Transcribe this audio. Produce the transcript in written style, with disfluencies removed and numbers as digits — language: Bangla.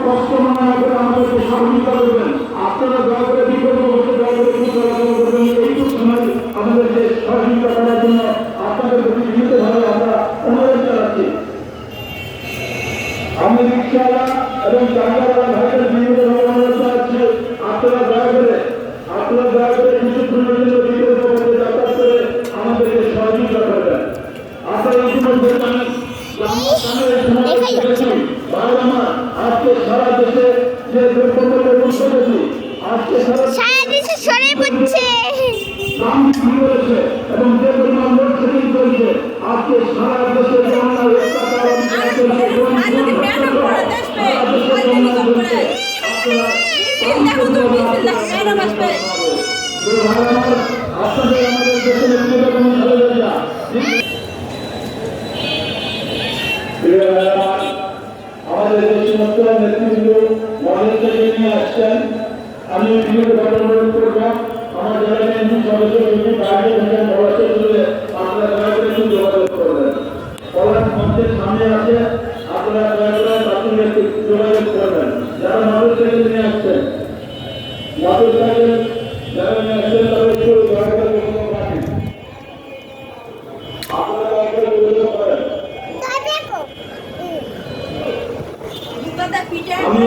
কষ্ট মনে না করে আমাদেরকে সহযোগিতা করবেন। আপনারা দয়া করে বিকল্প বসে দয়া করে একটু চলাচল করবেন। এইটুকু সময় আমাদেরকে সহযোগিতা করার জন্য আপনাদের প্রতি বিনীতভাবে আমরা অনুরোধ জানাচ্ছি। আমি রিক্সাওয়ালা এবং চাকাওয়ালা ভাইদের বিনীতভাবে অনুরোধ জানাচ্ছি, আপনারা দয়া করে কিছুক্ষণের জন্য বিকল্প বসে যাতায়াত করে আমাদেরকে সহযোগিতা করবেন। আপনারা ইতিমধ্যে জানেন আজকে সারা দেশে যে দ্রব্যমূল্যের ঊর্ধ্বগতি, আজকে সারা দেশে সরে পড়ছে দাম বৃদ্ধি করেছে এবং যে পরিমাণ লোডশেডিং চলছে, আজকে সারা দেশে যে অন্যায় অত্যাচার আপনাদের আমাদের দেশের নেতৃত্ব আমাদের যে সমস্ত নেতৃবৃন্দ মহাদেশ থেকে নিয়ে আসছেন, আমি অনুরোধ করব আমার যারা এমপি সদস্য যদি বাইরে থেকে পড়াশোনা করে আপনারা দয়া করে একটু যোগাযোগ করবেন। কল্যাণ মঞ্চের সামনে আছে, আপনারা দয়া করে তাদের একটু যোগাযোগ করবেন। যারা মহাদেশ থেকে নিয়ে আসছেন, মহাদেশ থেকে যারা নিয়ে আসছেন তাদের একটু দয়া করে যোগাযোগ রাখেন। আপনারা দয়া করে যোগাযোগ করেন। আমি